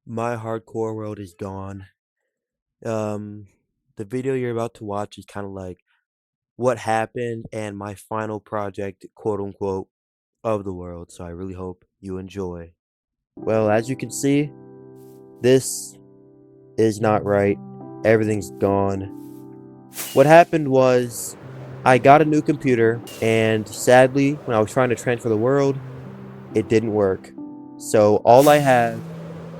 My hardcore world is gone. Um, the video you're about to watch is kind of like what happened and my final project, quote unquote, of the world. So I really hope you enjoy. Well, as you can see, this is not right. Everything's gone. What happened was I got a new computer, and sadly, when I was trying to transfer the world, it didn't work. So all I have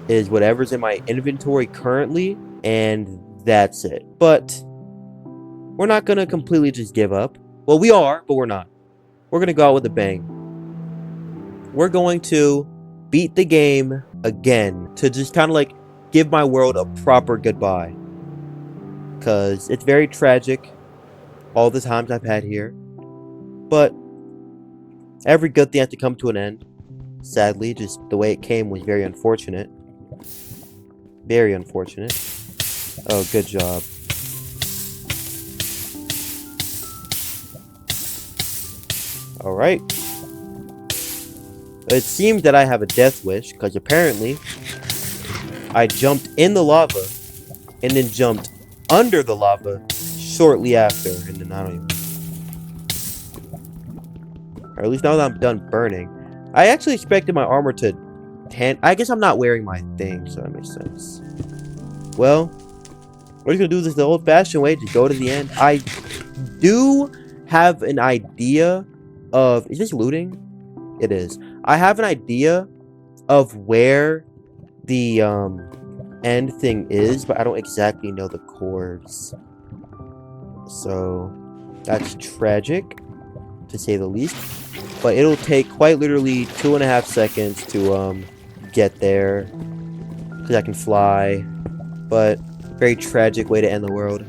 is whatever's in my inventory currently, and that's it. But we're not gonna completely just give up. Well, we are, but we're not. We're gonna go out with a bang. We're going to beat the game again to just kind of like give my world a proper goodbye. Because it's very tragic, all the times I've had here. But every good thing has to come to an end. Sadly, just the way it came was very unfortunate. Very unfortunate. Oh, good job. Alright. It seems that I have a death wish, because apparently I jumped in the lava and then jumped under the lava shortly after, and then I don't even. Or at least now that I'm done burning. I actually expected my armor to I guess I'm not wearing my thing, so that makes sense. Well, we're just gonna do this the old-fashioned way, just go to the end. I do have an idea of... Is this looting? It is. I have an idea of where the end thing is, but I don't exactly know the chords. So that's tragic, to say the least. But it'll take quite literally 2.5 seconds to get there, because I can fly. But very tragic way to end the world.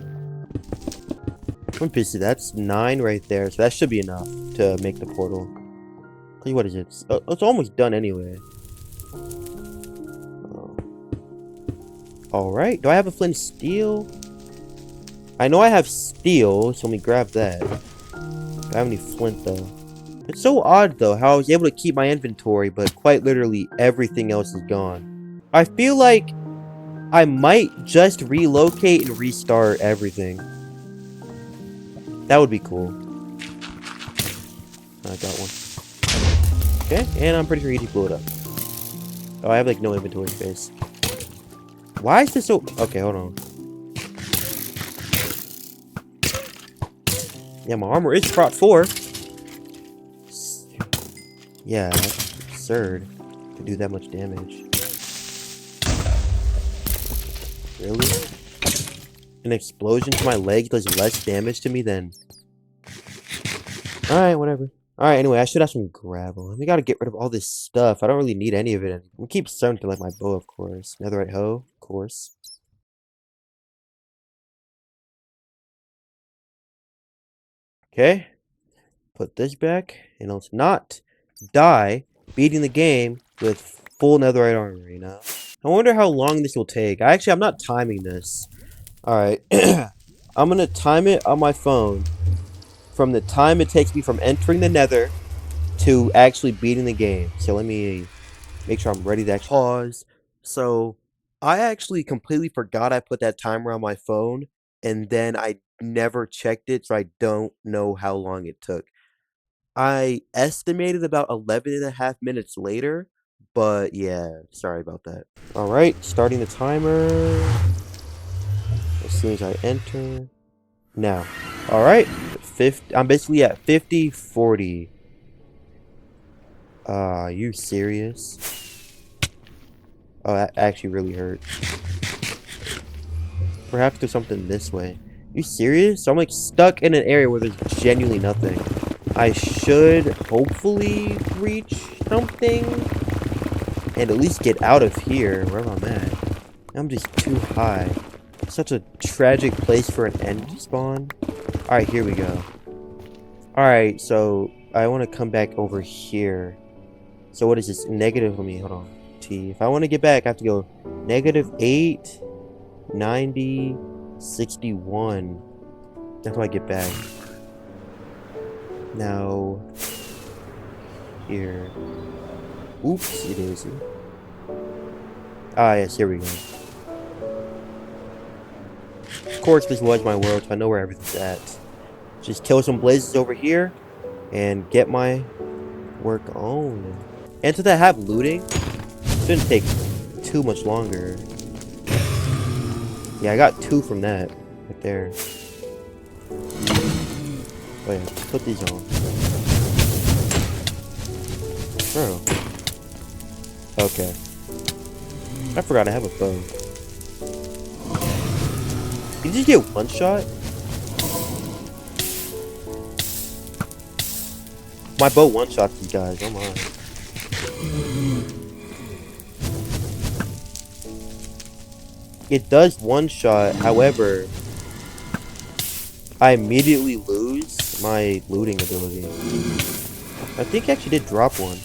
I'm pissed. That's 9 right there, so that should be enough to make the portal. What is it? It's almost done anyway. Alright, do I have a flint steel? I know I have steel, so let me grab that. I have any flint, though. It's so odd, though, how I was able to keep my inventory, but quite literally everything else is gone. I feel like I might just relocate and restart everything. That would be cool. I got one. Okay, and I'm pretty sure he blew it up. Oh, I have, like, no inventory space. Why is this so... Okay, hold on. Yeah, my armor is prot 4. Yeah, that's absurd to do that much damage. Really? An explosion to my leg does less damage to me than... Alright, whatever. Alright, anyway, I should have some gravel. We gotta get rid of all this stuff. I don't really need any of it. We keep something like my bow, of course. Netherite hoe, of course. Okay. Put this back, and let's not die beating the game with full netherite armor, you know? I wonder how long this will take. I'm not timing this. Alright. I'm gonna time it on my phone from the time it takes me from entering the nether to actually beating the game. So let me make sure I'm ready to actually pause. So I actually completely forgot I put that timer on my phone, and then I never checked it, so I don't know how long it took. I estimated about 11.5 minutes later, but yeah, sorry about that. Alright, starting the timer. As soon as I enter. Now. Alright, I'm basically at 50, 40. Are you serious? Oh, that actually really hurt. Perhaps do something this way. You serious? So I'm like stuck in an area where there's genuinely nothing. I should hopefully reach something and at least get out of here, wherever I'm at. I'm just too high. Such a tragic place for an end spawn. Alright, here we go. Alright, so I want to come back over here. So what is this? Negative, let me, hold on. T. If I want to get back, I have to go -8, 90, 61. That's how I get back. Now, here. Oops, it is. Ah, yes, here we go. Of course, this was my world, so I know where everything's at. Just kill some blazes over here and get my work on. And since I have looting, shouldn't take too much longer. Yeah, I got 2 from that right there. Oh yeah, put these on. Bro. Okay. I forgot I have a bow. Did you just get one shot? My bow one-shots these guys, oh my. It does one-shot, however, I immediately lose my looting ability. I think he actually did drop one.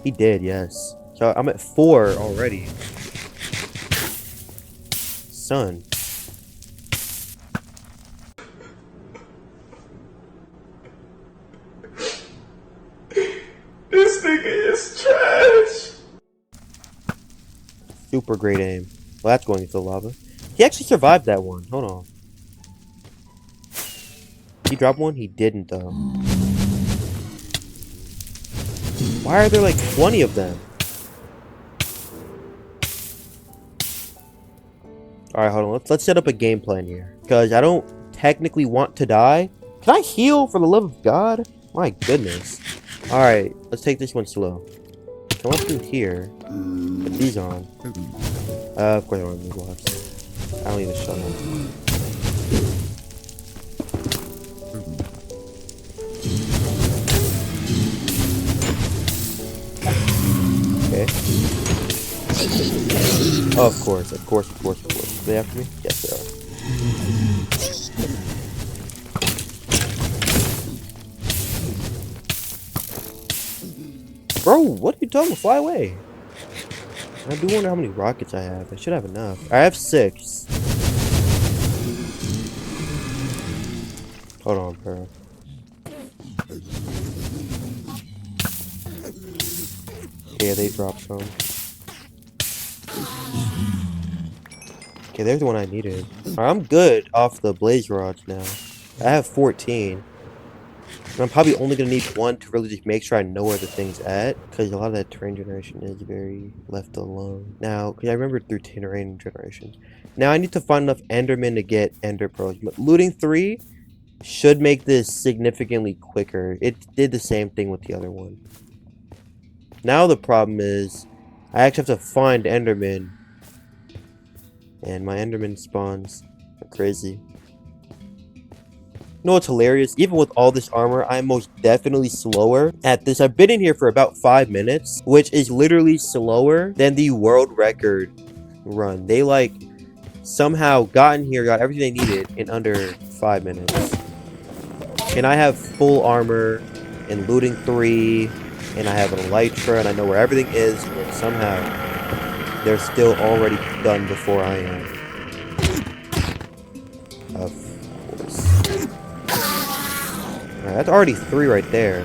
He did, yes. So I'm at 4 already. Son. This nigga is trash. Super great aim. Well, that's going into the lava. He actually survived that one. Hold on. He dropped one? He didn't, though. Why are there like 20 of them? Alright, hold on. Let's set up a game plan here. Because I don't technically want to die. Can I heal for the love of God? My goodness. Alright, let's take this one slow. Come up through here. Put these on. Of course I want to move gloves. I don't even shut up. Okay. Oh, of course. Are they after me? Yes, they are. Bro, what are you talking about? Fly away. I do wonder how many rockets I have. I should have enough. I have 6. Hold on, bro. Yeah, they dropped some. Okay, there's the one I needed. Alright, I'm good off the blaze rods now. I have 14. And I'm probably only going to need 1 to really just make sure I know where the thing's at. Because a lot of that terrain generation is very left alone. Now, because I remember through terrain generation. Now I need to find enough endermen to get ender pearls. But looting 3 should make this significantly quicker. It did the same thing with the other one. Now the problem is, I actually have to find endermen. And my enderman spawns are crazy. You know what's hilarious? Even with all this armor, I'm most definitely slower at this. I've been in here for about 5 minutes, which is literally slower than the world record run. They like somehow got in here, got everything they needed in under 5 minutes. And I have full armor and looting 3, and I have an elytra, and I know where everything is, and somehow they're still already done before I am. Of course. Alright, that's already 3 right there.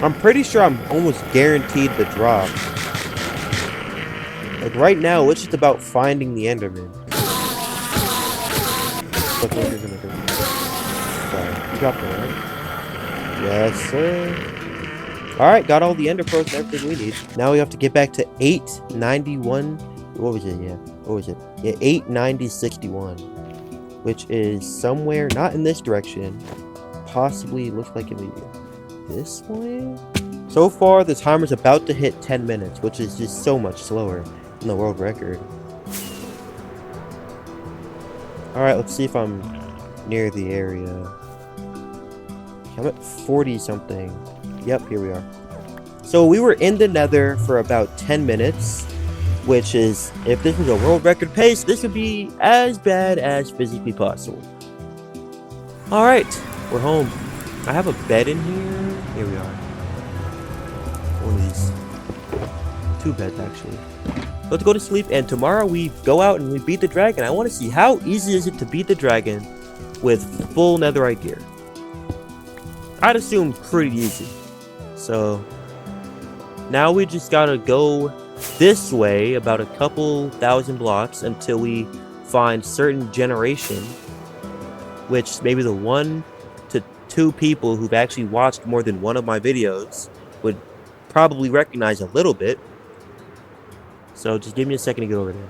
I'm pretty sure I'm almost guaranteed the drop. Like right now, it's just about finding the enderman. That's what you're gonna do. Sorry, you dropped it, right? Yes, sir. Alright, got all the ender pearls and everything we need. Now we have to get back to 891. What was it? Yeah. What was it? Yeah, 89061. Which is somewhere not in this direction. Possibly looks like it may be this way. So far, the timer's about to hit 10 minutes, which is just so much slower than the world record. Alright, let's see if I'm near the area. I'm at 40 something. Yep, here we are. So we were in the nether for about 10 minutes, which is, if this was a world record pace, this would be as bad as physically possible. Alright, we're home. I have a bed in here. Here we are. One of these. 2 beds, actually. Let's go to sleep, and tomorrow we go out and we beat the dragon. I want to see how easy is it to beat the dragon with full netherite gear. I'd assume pretty easy. So now we just gotta go this way about a couple thousand blocks until we find certain generation, which maybe the 1 to 2 people who've actually watched more than one of my videos would probably recognize a little bit. So just give me a second to get over there.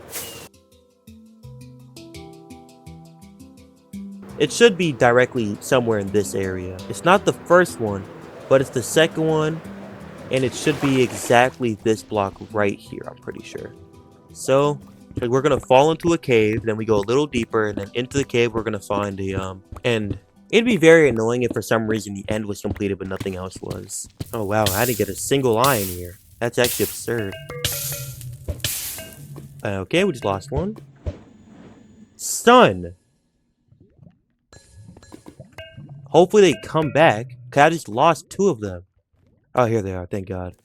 It should be directly somewhere in this area. It's not the first one, but it's the second one, and it should be exactly this block right here, I'm pretty sure. So, we're gonna fall into a cave, then we go a little deeper, and then into the cave we're gonna find the end. It'd be very annoying if for some reason the end was completed but nothing else was. Oh wow, I didn't get a single eye in here. That's actually absurd. Okay, we just lost one. Son! Hopefully they come back, cause I just lost 2 of them. Oh, here they are, thank God.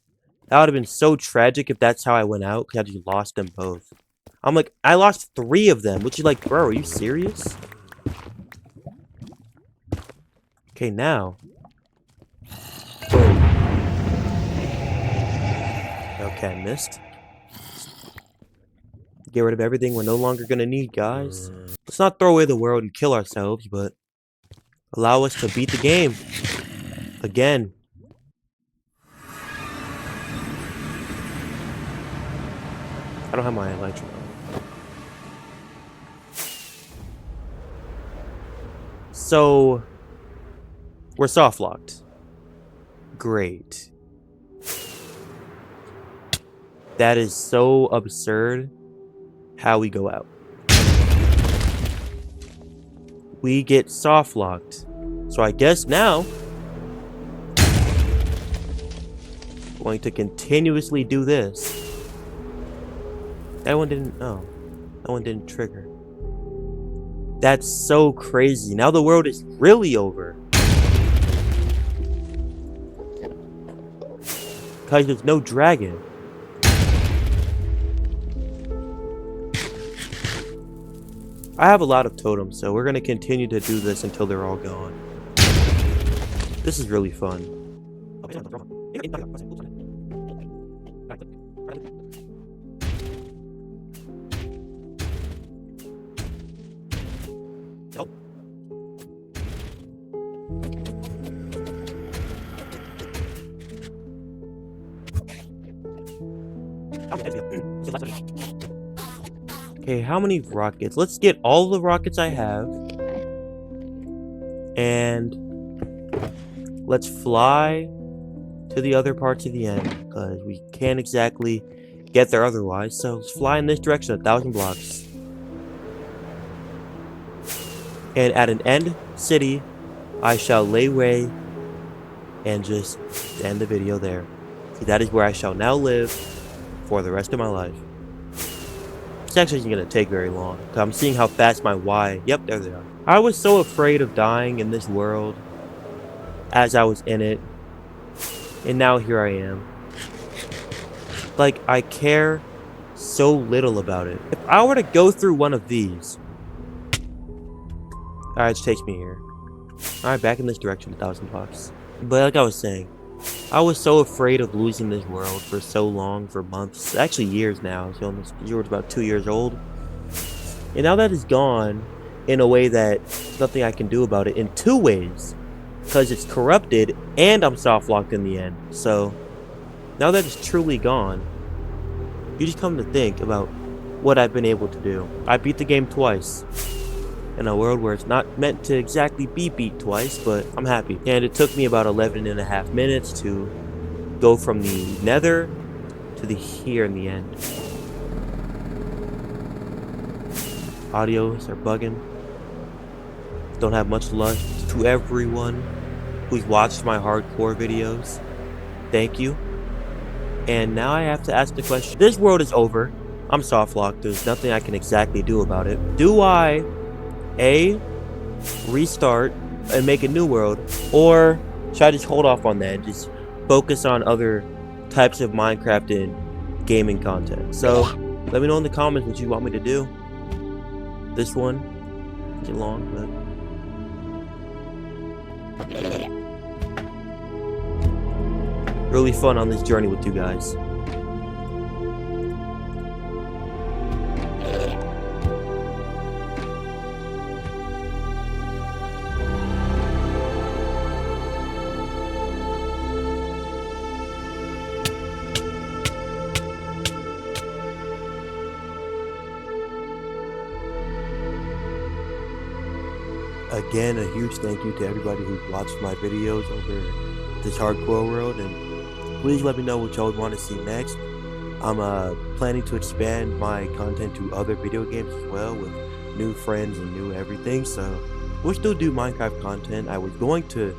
That would have been so tragic if that's how I went out, cause I just lost them both. I'm like, I lost 3 of them, which is like, bro, are you serious? Okay, now. Boom. Okay, I missed. Get rid of everything we're no longer gonna need, guys. Let's not throw away the world and kill ourselves, but allow us to beat the game. Again. I don't have my electric on. So, we're soft locked. Great. That is so absurd how we go out. We get soft locked. So I guess now going to continuously do this. That one didn't, oh, that one didn't trigger. That's so crazy. Now the world is really over. Because there's no dragon. I have a lot of totems, so we're going to continue to do this until they're all gone. This is really fun. Okay, how many rockets? Let's get all the rockets I have. And let's fly to the other parts of the end, because we can't exactly get there otherwise. So let's fly in this direction 1,000 blocks. And at an end city, I shall lay way and just end the video there. See, that is where I shall now live for the rest of my life. It's actually isn't going to take very long. I'm seeing how fast my Y... Yep, there they are. I was so afraid of dying in this world as I was in it. And now here I am. Like, I care so little about it. If I were to go through one of these... Alright, it takes me here. Alright, back in this direction, 1,000 blocks. But like I was saying, I was so afraid of losing this world for so long, for months, actually years now. So this world's about 2 years old. And now that it's gone, in a way that there's nothing I can do about it, in 2 ways. Because it's corrupted, and I'm soft locked in the end. So, now that it's truly gone, you just come to think about what I've been able to do. I beat the game twice. In a world where it's not meant to exactly be beat twice, but I'm happy. And it took me about 11.5 minutes to go from the nether to the here in the end. Audios are bugging. Don't have much luck. To everyone who's watched my hardcore videos, thank you. And now I have to ask the question. This world is over. I'm soft locked. There's nothing I can exactly do about it. Do I A, restart and make a new world, or should I just hold off on that and just focus on other types of Minecraft and gaming content? So let me know in the comments what you want me to do. This one is long, but really fun on this journey with you guys. again, a huge thank you to everybody who's watched my videos over this hardcore world, and please let me know what y'all would want to see next. I'm planning to expand my content to other video games as well with new friends and new everything, so we'll still do Minecraft content. I was going to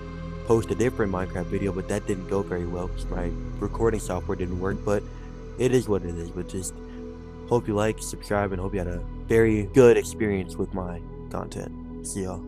post a different Minecraft video, but that didn't go very well because my recording software didn't work, but it is what it is. But just hope you like, subscribe, and hope you had a very good experience with my content. See y'all.